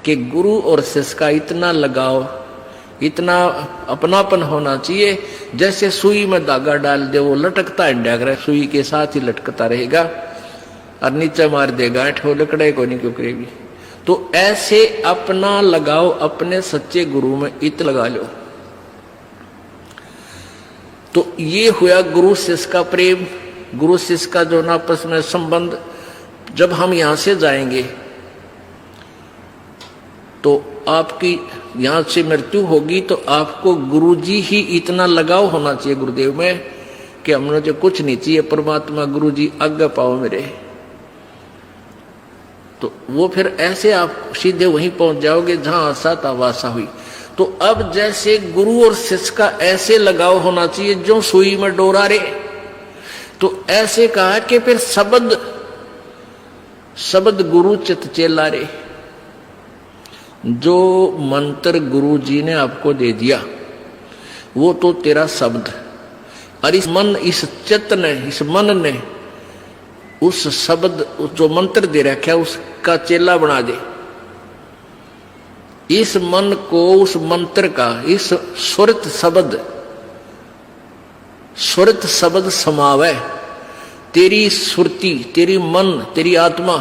कि गुरु और शिष्य का इतना लगाव, इतना अपनापन होना चाहिए जैसे सुई में धागा डाल दे, वो लटकता है, सुई के साथ ही लटकता रहेगा और नीचे मार देगा वो लकड़े को नहीं क्यों करेगी। तो ऐसे अपना लगाओ अपने सच्चे गुरु में इत लगा लो। तो ये हुआ गुरु शिष्य का प्रेम, गुरु शिष्य का जो आपस में संबंध। जब हम यहां से जाएंगे तो आपकी यहां से मृत्यु होगी, तो आपको गुरुजी ही इतना लगाव होना चाहिए गुरुदेव में कि हमने जो कुछ नहीं चाहिए, परमात्मा गुरुजी आज्ञा पाओ मेरे। तो वो फिर ऐसे आप सीधे वहीं पहुंच जाओगे जहां आशा था वासा हुई। तो अब जैसे गुरु और शिष्य का ऐसे लगाव होना चाहिए जो सुई में डोरा रे, तो ऐसे कहा कि फिर शब्द गुरु चित चेला रे। जो मंत्र गुरु जी ने आपको दे दिया वो तो तेरा शब्द, और इस चित्त ने, इस मन ने उस शब्द जो मंत्र दे रखा है उसका चेला बना दे। इस मन को उस मंत्र का, इस सुरत शब्द समावे। तेरी सुरती, तेरी मन, तेरी आत्मा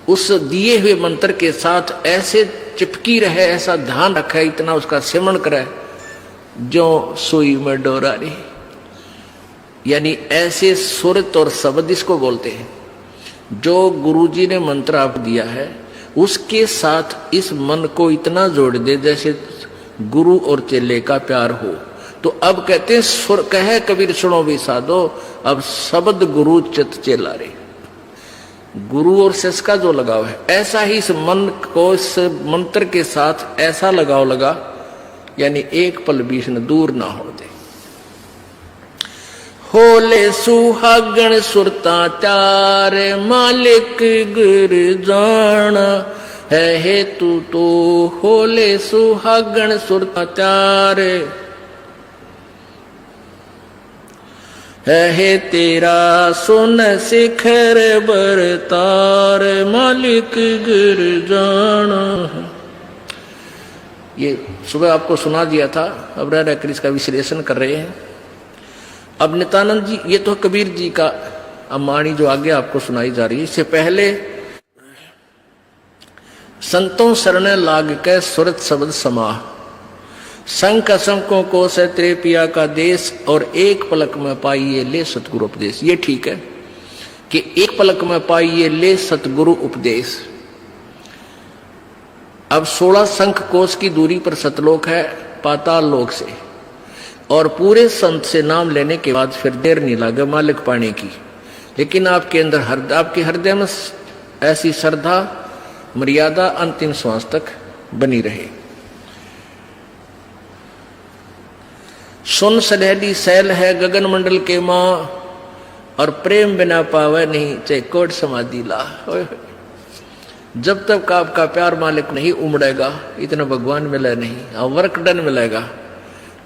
उस दिए हुए मंत्र के साथ ऐसे चिपकी रहे, ऐसा ध्यान रखे, इतना उसका सेवन करे जो सुई में डोरा रे। यानी ऐसे सुरत और शब्द इसको बोलते हैं। जो गुरुजी ने मंत्र आप दिया है उसके साथ इस मन को इतना जोड़ दे जैसे गुरु और चेले का प्यार हो। तो अब कहते हैं सुर कहे कबीर सुनो भी साधो, अब शब्द गुरु चित चेला रे। गुरु और शिष्य का जो लगाव है, ऐसा ही इस मन को इस मंत्र के साथ ऐसा लगाव लगा, यानी एक पल बीच न दूर ना हो दे। होले सुहागण सुरता चार मालिक गुर जाना है हेतु तो। होले सुहागण सुरता चार है तेरा सुन शिखर बरतार मालिक गिर जाना। ये सुबह आपको सुना दिया था, अब रह रहकर इसका विश्लेषण कर रहे हैं। अब नित्यानंद जी, ये तो कबीर जी का अमाणी जो आगे आपको सुनाई जा रही है। इससे पहले संतों शरण लाग के सुरत शब्द समाह, संक असंकों को से तेरे पिया का देश, और एक पलक में पाइए ले सतगुरु उपदेश। ये ठीक है कि एक पलक में पाइए ले सतगुरु उपदेश। अब 16 शंख कोश की दूरी पर सतलोक है पाताल लोक से, और पूरे संत से नाम लेने के बाद फिर देर नहीं लगे मालिक पाने की। लेकिन आपके अंदर आपके हृदय में ऐसी श्रद्धा मर्यादा अंतिम श्वास तक बनी रहे। सुन सलहली सैल है गगन मंडल के माँ, और प्रेम बिना पावे नहीं चाहे कोट समाधि ला। जब तक आपका प्यार मालिक नहीं उमड़ेगा, इतना भगवान मिले नहीं, और वर्क डन मिलेगा,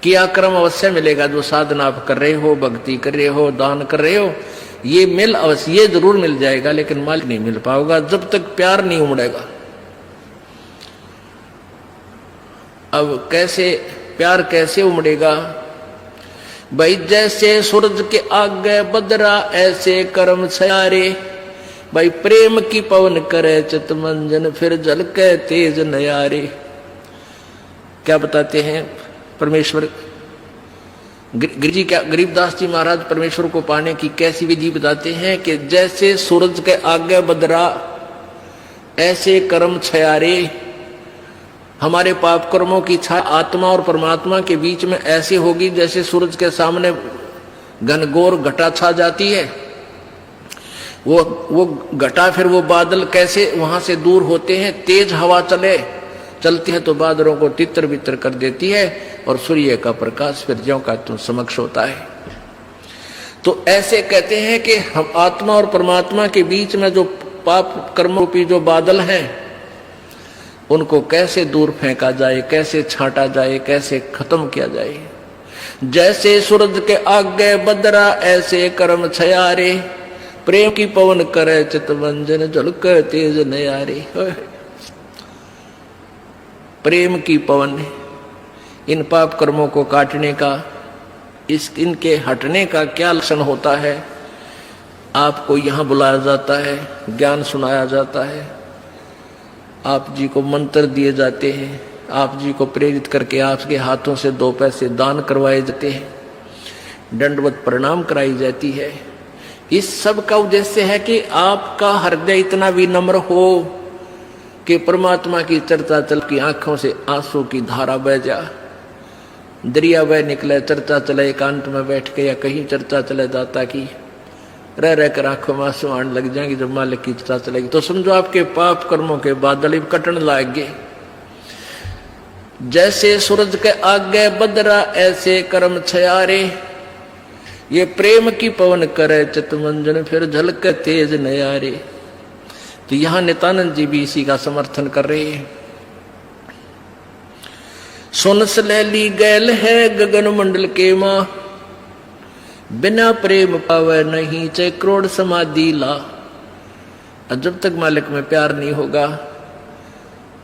किया कर्म अवश्य मिलेगा। जो साधना आप कर रहे हो, भक्ति कर रहे हो, दान कर रहे हो, ये मिल अवश्य, ये जरूर मिल जाएगा, लेकिन मालिक नहीं मिल पाओगा जब तक प्यार नहीं उमड़ेगा। अब कैसे प्यार कैसे उमड़ेगा भाई? जैसे सूरज के आगे बदरा ऐसे कर्म छयारे। भाई प्रेम की पवन करे चित मंजन, फिर जल के तेज नयारे। क्या बताते हैं परमेश्वर गरीबदास जी महाराज परमेश्वर को पाने की कैसी विधि बताते हैं कि जैसे सूरज के आगे बदरा ऐसे कर्म छयारे। हमारे पाप कर्मों की छाया आत्मा और परमात्मा के बीच में ऐसे होगी जैसे सूरज के सामने घनघोर घटा छा जाती है। वो घटा, फिर वो बादल कैसे वहां से दूर होते हैं। तेज हवा चलती है तो बादलों को तितर बितर कर देती है, और सूर्य का प्रकाश फिर ज्यों का तुम समक्ष होता है। तो ऐसे कहते हैं कि हम आत्मा और परमात्मा के बीच में जो पाप कर्म रूपी जो बादल हैं, उनको कैसे दूर फेंका जाए, कैसे छांटा जाए, कैसे खत्म किया जाए। जैसे सूरज के आगे बदरा ऐसे कर्म छयारे। प्रेम की पवन करे चितवंजन, झलक तेज नयारे। प्रेम की पवन, इन पाप कर्मों को काटने का, इनके हटने का क्या लक्षण होता है। आपको यहाँ बुलाया जाता है, ज्ञान सुनाया जाता है, आप जी को मंत्र दिए जाते हैं, आप जी को प्रेरित करके आपके हाथों से 2 पैसे दान करवाए जाते हैं, दंडवत प्रणाम कराई जाती है। इस सब का उद्देश्य है कि आपका हृदय इतना विनम्र हो कि परमात्मा की चर्चा चल की आंखों से आंसू की धारा बह जा, दरिया बह निकले, चर्चा चले एकांत में बैठ के या कहीं चर्चा चले दाता की, रह रह कर आंखों में आंसू आने लग जाएंगे। जब मालिक की चर्चा चलेगी तो समझो आपके पाप कर्मों के बादल कटन लाएंगे। जैसे सूरज के आगे बदरा ऐसे कर्म छयारे, ये प्रेम की पवन करे चितमंजन फिर झलक तेज नयारे। तो यहां नित्यानंद जी भी इसी का समर्थन कर रहे हैं। सुन सलैली गैल है गगन मंडल के मां, बिना प्रेम पावे नहीं चाहे करोड़ समाधि ला। जब तक मालिक में प्यार नहीं होगा,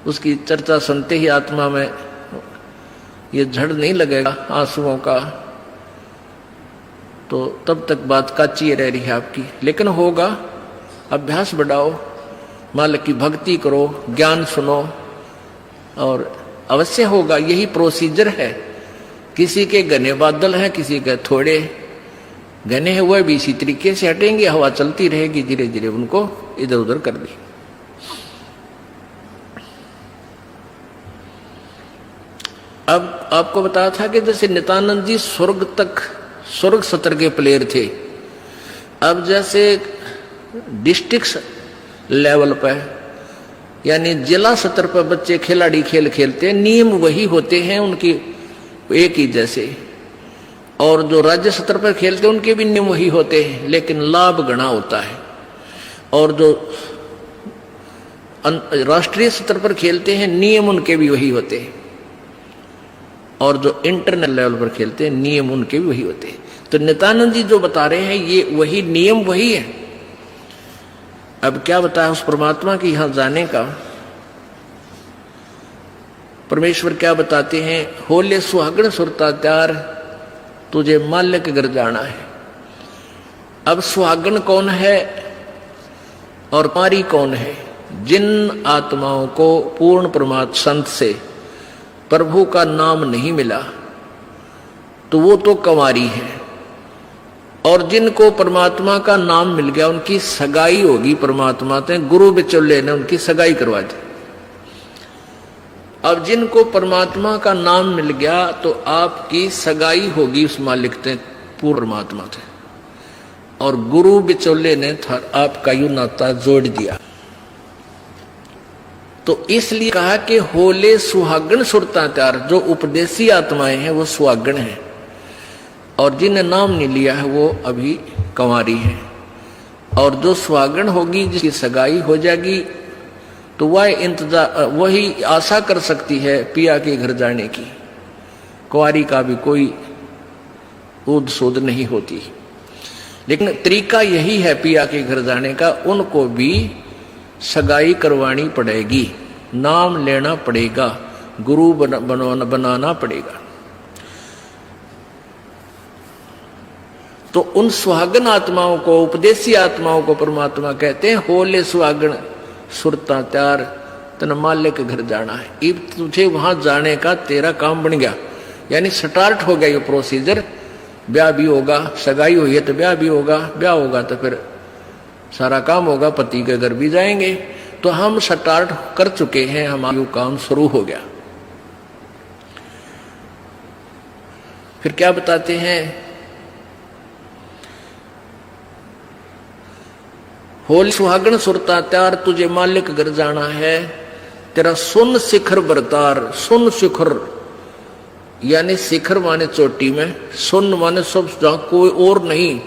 उसकी चर्चा सुनते ही आत्मा में ये झड़ नहीं लगेगा आंसुओं का, तो तब तक बात काची रह रही है आपकी। लेकिन होगा, अभ्यास बढ़ाओ, मालिक की भक्ति करो, ज्ञान सुनो, और अवश्य होगा। यही प्रोसीजर है। किसी के घने बादल हैं, किसी के थोड़े घने हैं, वह भी इसी तरीके से हटेंगे, हवा चलती रहेगी, धीरे धीरे उनको इधर उधर कर दी। अब आपको बताया था कि जैसे नित्यानंद जी स्वर्ग सत्र के प्लेयर थे। अब जैसे डिस्ट्रिक्ट लेवल पर यानी जिला स्तर पर बच्चे खिलाड़ी खेल खेलते हैं, नियम वही होते हैं उनकी एक ही जैसे, और जो राज्य स्तर पर खेलते हैं उनके भी नियम वही होते हैं, लेकिन लाभ गणा होता है। और जो राष्ट्रीय स्तर पर खेलते हैं नियम उनके भी वही होते हैं, और जो इंटरनेशनल लेवल पर खेलते हैं नियम उनके भी वही होते हैं। तो नित्यानंद जी जो बता रहे हैं ये वही नियम वही है। अब क्या बताया उस परमात्मा की यहां जाने का। परमेश्वर क्या बताते हैं, होले सुहागण सुरता त्यार तुझे माल्य के घर जाना है। अब सुहागण कौन है और कुंवारी कौन है? जिन आत्माओं को पूर्ण परमात्मा संत से प्रभु का नाम नहीं मिला तो वो तो कुंवारी है, और जिनको परमात्मा का नाम मिल गया उनकी सगाई होगी परमात्मा से, गुरु बिचौले ने उनकी सगाई करवा दी। अब जिनको परमात्मा का नाम मिल गया तो आपकी सगाई होगी उस मालिक से, पूर्ण परमात्मा से, और गुरु बिचौले ने आपका यू नाता जोड़ दिया। तो इसलिए कहा कि होले सुहागण सुरता त्यार, जो उपदेशी आत्माएं हैं वो सुहागण हैं, और जिन्हें नाम नहीं लिया है वो अभी कुंवारी है। और जो सुहागण होगी जिसकी सगाई हो जाएगी तो वह इंतजार वही आशा कर सकती है पिया के घर जाने की। कुंवारी का भी कोई ऊद सूद नहीं होती, लेकिन तरीका यही है पिया के घर जाने का, उनको भी सगाई करवानी पड़ेगी, नाम लेना पड़ेगा, गुरु बनाना पड़ेगा। तो उन सुहागन आत्माओं को, उपदेशी आत्माओं को परमात्मा कहते हैं होले सुहागन सुरता त्यार तन माल्य के घर जाना है। अब तुझे वहां जाने का तेरा काम बन गया, यानी स्टार्ट हो गया ये प्रोसीजर। ब्याह भी होगा, सगाई हुई है तो ब्याह भी होगा, ब्याह होगा तो फिर सारा काम होगा, पति के घर भी जाएंगे। तो हम स्टार्ट कर चुके हैं, हमारा काम शुरू हो गया। फिर क्या बताते हैं, होल सुहागण सुरता त्यार तुझे मालिक घर जाना है, तेरा सुन शिखर बरतार। सुन शिखर यानी शिखर माने चोटी में, सुन माने सब जहां कोई और नहीं,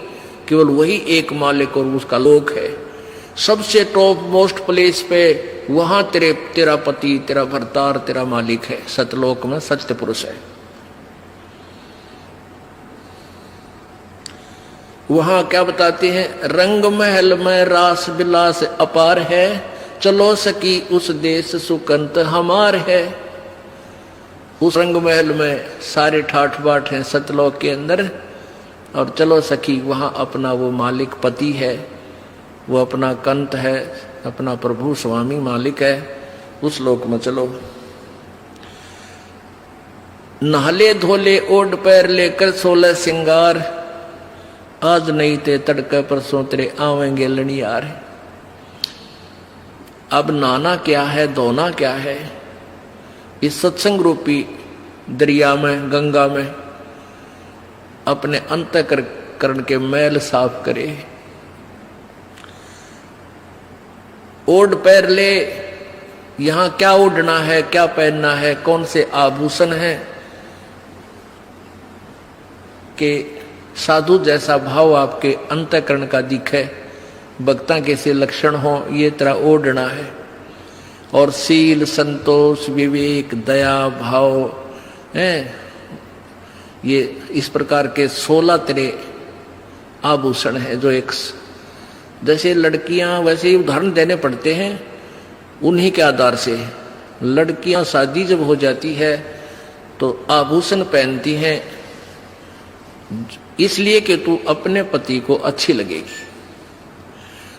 केवल वही एक मालिक और उसका लोक है। सबसे टॉप मोस्ट प्लेस पे वहां तेरा पति, तेरा भरतार, तेरा मालिक है। सतलोक में सत्य पुरुष है। वहां क्या बताते हैं, रंग महल में रास बिलास अपार है, चलो सकी उस देश सुकंत हमार है। उस रंग महल में सारे ठाठ बाट हैं सतलोक के अंदर, और चलो सखी वहां अपना वो मालिक पति है, वो अपना कंत है, अपना प्रभु स्वामी मालिक है, उस लोक में चलो। नहले धोले ओढ़ पैर लेकर 16 सिंगार, आज नहीं ते तड़के परसों तेरे आवेंगे लड़ियार। अब नहाना क्या है, धोना क्या है, इस सत्संग रूपी दरिया में, गंगा में अपने अंतःकरण के मैल साफ करे। ओढ़ पैर ले, यहां क्या ओढ़ना है, क्या पहनना है, कौन से आभूषण है कि साधु जैसा भाव आपके अंतःकरण का दिखे, भक्ता के से लक्षण हो, ये तरह ओढ़ना है। और सील, संतोष, विवेक, दया भाव है, ये इस प्रकार के 16 तरह आभूषण है जो एक जैसे लड़कियां वैसे ही उदाहरण देने पड़ते हैं उन्हीं के आधार से। लड़कियां शादी जब हो जाती है तो आभूषण पहनती हैं इसलिए कि तू अपने पति को अच्छी लगेगी।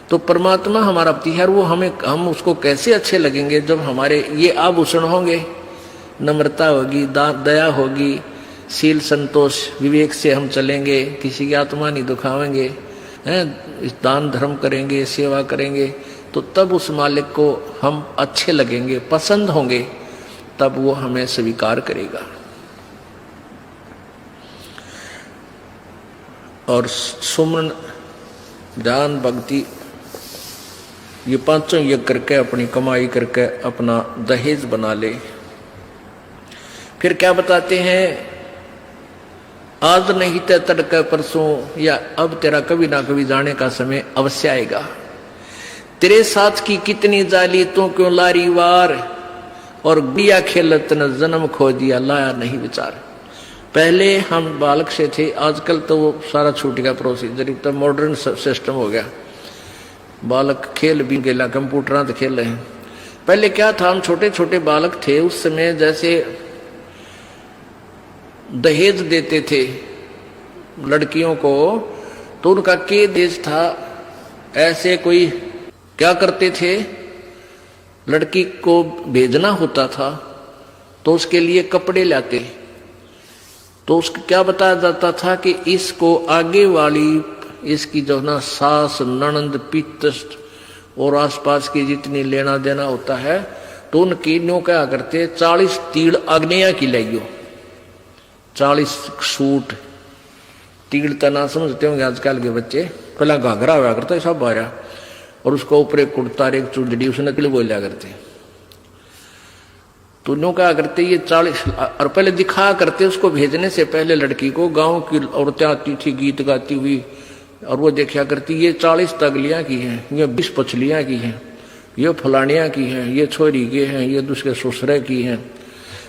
तो परमात्मा हमारा पति है, वो हम उसको कैसे अच्छे लगेंगे जब हमारे ये आभूषण होंगे, नम्रता होगी, दया होगी, शील, संतोष, विवेक से हम चलेंगे, किसी की आत्मा नहीं दुखावेंगे, हैं, दान धर्म करेंगे, सेवा करेंगे, तो तब उस मालिक को हम अच्छे लगेंगे, पसंद होंगे, तब वो हमें स्वीकार करेगा। और सुमन, ध्यान, भक्ति, ये पांचों यज्ञ करके अपनी कमाई करके अपना दहेज बना ले। फिर क्या बताते हैं, आज नहीं ते तड़के परसों, या अब तेरा कभी ना कभी जाने का समय अवश्य आएगा। तेरे साथ की कितनी जाली तू क्यों लारी वार, और गुड़िया खेलत न जन्म खो दिया लाया नहीं विचार। पहले हम बालक से थे, आजकल तो वो सारा छूट गया प्रोसीजर, तो मॉडर्न सिस्टम हो गया, बालक खेल भी गेला, कंप्यूटर तो खेल रहे हैं। पहले क्या था, हम छोटे छोटे बालक थे, उस समय जैसे दहेज देते थे लड़कियों को, तो उनका के देश था, ऐसे कोई क्या करते थे, लड़की को भेजना होता था तो उसके लिए कपड़े लाते, तो उसको क्या बताया जाता था कि इसको आगे वाली इसकी जो ना सास, ननंद, पितृ और आसपास की जितनी लेना देना होता है, तो उनकी न्यों क्या करते, 40 तीड़ अग्निया की लाइयो, 40 सूट, तीड़ तना समझते होंगे आजकल के बच्चे, पहला घाघरा हुआ करता है सब बारह, और उसको ऊपर एक कुर्ता, एक चुंदड़ी, उसने नकली बोलिया करते। तो न्यों क्या करते, ये 40, और पहले दिखा करते उसको भेजने से पहले लड़की को, गांव की औरतें आती थी गीत गाती हुई, और वो देखा करती, ये 40 तगलियां की हैं, ये 20 पछलियां की हैं, ये फलानियां की हैं, ये छोरी के हैं, ये दूसरे ससुरे की हैं,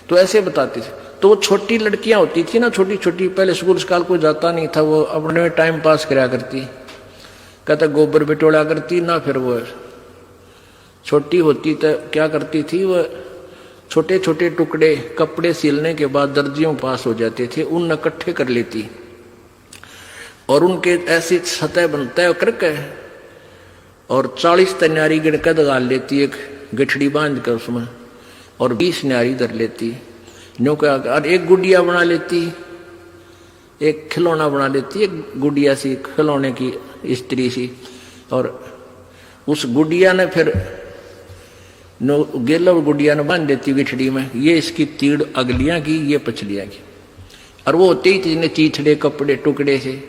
तो ऐसे बताते थे। तो वो छोटी लड़कियां होती थी ना, छोटी छोटी, पहले स्कूल स्काल को जाता नहीं था, वो अपने में टाइम पास कराया करती, कहता गोबर बिटोड़ा करती ना, फिर वो छोटी होती तो क्या करती थी, वो छोटे छोटे टुकड़े कपड़े सिलने के बाद दर्जियों पास हो जाते थे, उन इकट्ठे कर लेती और उनके ऐसी सतह बनता करके, और 40 न्यारी गिनकर दगाल लेती, एक गठड़ी बांध कर उसमें, और 20 न्यारी धर लेती, न्यों का, और एक गुड़िया बना लेती, एक खिलौना बना लेती, एक गुड़िया सी खिलौने की स्त्री सी, और उस गुड़िया ने फिर गेला गुड़िया ने बांध देती गठड़ी में, ये इसकी तीड़ अगलियां की, ये पछलियां की, और वो होते ही तीन चीथड़े कपड़े टुकड़े से,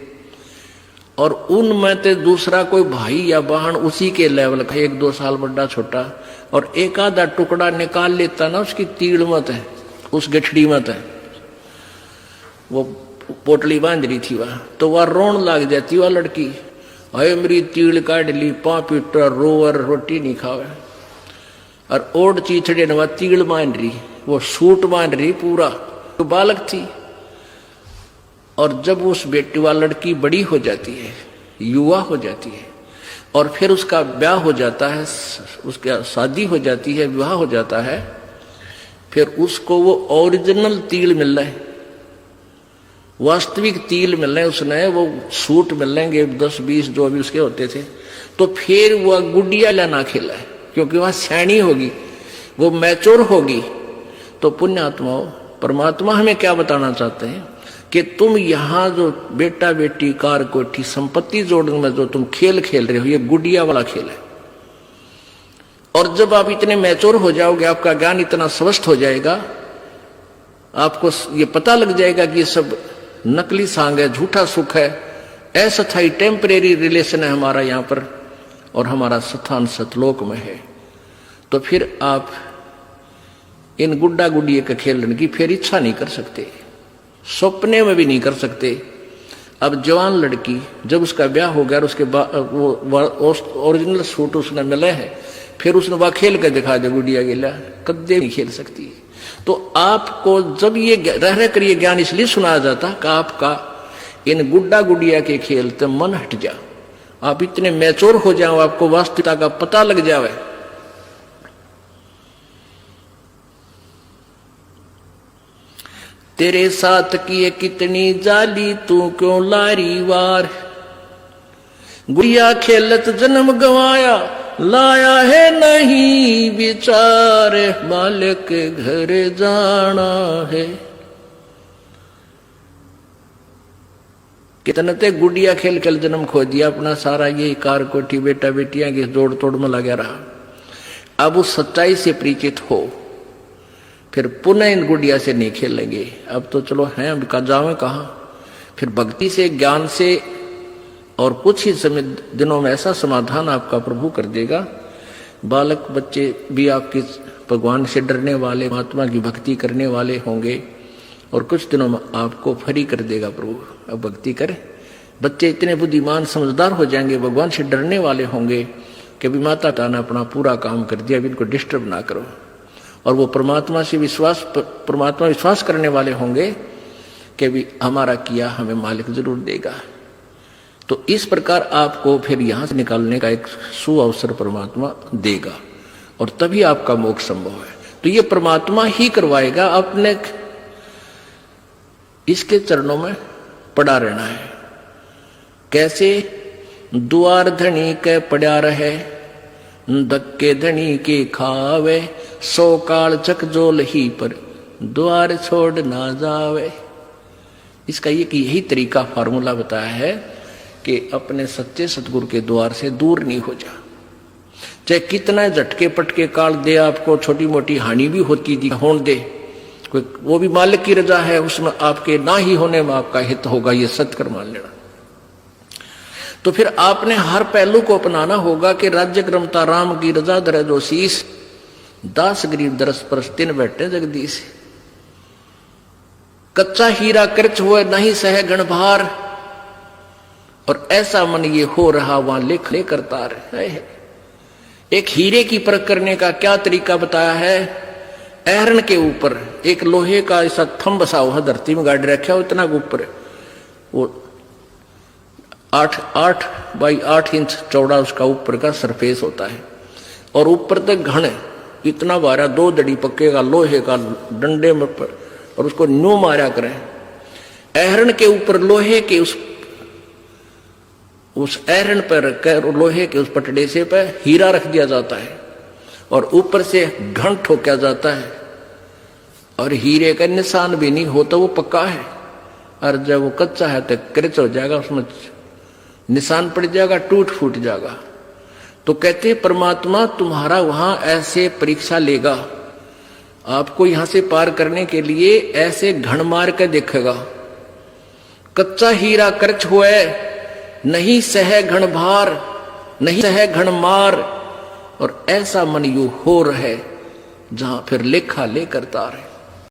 और उनमें तो दूसरा कोई भाई या बहन उसी के लेवल का, 1-2 साल बड़ा छोटा, और एक आधा टुकड़ा निकाल लेता ना उसकी तीड़ मत है, उस गठड़ी मत है, वो पोटली बांध रही थी वह, तो वह रोन लग जाती वह लड़की, अरे मेरी तीड़ काट ली, पापीटर रोवर रोटी नहीं खावे, और ओढ़ चीथड़े ने वह तीड़ बांध रही, वो सूट बांध रही पूरा, तो बालक थी। और जब उस बेटी वाली लड़की बड़ी हो जाती है, युवा हो जाती है, और फिर उसका ब्याह हो जाता है, उसका शादी हो जाती है, विवाह हो जाता है, फिर उसको वो ओरिजिनल तिल मिल रहा है, वास्तविक तिल मिल रहे हैं, उसने वो सूट मिल लेंगे 10-20 जो अभी उसके होते थे, तो फिर वह गुडिया लाना खेला है, क्योंकि वह सैनी होगी, वो मैच्योर होगी। तो पुण्यात्माओं, परमात्मा हमें क्या बताना चाहते हैं कि तुम यहां जो बेटा बेटी कार कोठी संपत्ति जोड़ने में जो तुम खेल खेल रहे हो, ये गुडिया वाला खेल है। और जब आप इतने मैच्योर हो जाओगे, आपका ज्ञान इतना स्वस्थ हो जाएगा, आपको ये पता लग जाएगा कि ये सब नकली सांग है, झूठा सुख है, अस्थायी टेम्परेरी रिलेशन है हमारा यहाँ पर, और हमारा स्थान सतलोक में है। तो फिर आप इन गुड्डा गुडिये के खेलने की फिर इच्छा नहीं कर सकते, सपने में भी नहीं कर सकते। अब जवान लड़की जब उसका ब्याह हो गया और उसके बाद वो ओरिजिनल सूट उसने मिले हैं, फिर उसने वह खेल कर दिखा दे गुडिया गिला, कदे नहीं खेल सकती। तो आपको जब ये रह कर ये ज्ञान इसलिए सुनाया जाता कि आपका इन गुड्डा गुडिया के खेल से मन हट जा, आप इतने मैच्योर हो जाओ, आपको वास्तविकता का पता लग जावे। तेरे साथ किए कितनी जाली, तू क्यों लारी वार, गुड़िया खेलत जन्म गवाया, लाया है नहीं विचार, मालिक के घर जाना है। कितने ते गुड़िया खेल खेल जन्म खो दिया अपना, सारा ये कार कोठी बेटा बेटियां की जोड़ तोड़ में लगा रहा। अब उस सच्चाई से परिचित हो, फिर पुनः इन गुड़िया से नहीं खेलेंगे। अब तो चलो हैं, अब का जावे कहाँ, फिर भक्ति से ज्ञान से और कुछ ही समय दिनों में ऐसा समाधान आपका प्रभु कर देगा। बालक बच्चे भी आपके भगवान से डरने वाले, महात्मा की भक्ति करने वाले होंगे, और कुछ दिनों में आपको फ्री कर देगा प्रभु। अब भक्ति करें, बच्चे इतने बुद्धिमान समझदार हो जाएंगे, भगवान से डरने वाले होंगे कि भी माता पिता ने अपना पूरा काम कर दिया, अभी इनको डिस्टर्ब ना करो। और वो परमात्मा से विश्वास करने वाले होंगे कि भी हमारा किया हमें मालिक जरूर देगा। तो इस प्रकार आपको फिर यहां से निकालने का एक सुअवसर परमात्मा देगा, और तभी आपका मोक्ष संभव है। तो ये परमात्मा ही करवाएगा, अपने इसके चरणों में पड़ा रहना है। कैसे? द्वार धनी के पड़ा रहे, धक्के धनी के खावे, 100 काल चकजोल ही पर द्वार छोड़ ना जावे। इसका यही तरीका फार्मूला बताया है कि अपने सच्चे सतगुरु के द्वार से दूर नहीं हो जा। चाहे कितना झटके पटके काल दे, आपको छोटी मोटी हानि भी होती दी होने दे, कोई वो भी मालिक की रजा है, उसमें आपके ना ही होने में आपका हित होगा, ये सत्कर मान लेना। तो फिर आपने हर पहलू को अपनाना होगा कि राज्य क्रमता राम की रजा धरे जो शीस, दास गरीब दरस परस तिन बैठे जगदीश। कच्चा हीरा कृच हुए नहीं सह गण भार, और ऐसा मन ये हो रहा वहां लेख ले करता रहे। एक हीरे की परख करने का क्या तरीका बताया है? एहरन के ऊपर एक लोहे का ऐसा थंब बसा हुआ धरती में गाड़ रखा हो, इतना ऊपर, वो 8 बाई 8 इंच चौड़ा उसका ऊपर का सरफेस होता है, और ऊपर तक घन इतना बारा 2 दड़ी पक्के का लोहे का डंडे में पर, और उसको न्यू मारा करें। एहरन के ऊपर लोहे के उस एहरन पर रखकर लोहे के उस पटड़े से पर हीरा रख दिया जाता है, और ऊपर से घन ठोका जाता है, और हीरे का निशान भी नहीं होता, वो पक्का है। और जब वो कच्चा है तो क्रच हो जाएगा, उसमें निशान पड़ जाएगा, टूट फूट जाएगा। तो कहते परमात्मा तुम्हारा वहां ऐसे परीक्षा लेगा, आपको यहां से पार करने के लिए ऐसे घण मार के देखेगा। कच्चा हीरा कर्च हुए, नहीं सह घण भार, नहीं सह घण मार, और ऐसा मन यू हो रहे जहां फिर लेखा ले करता रहे।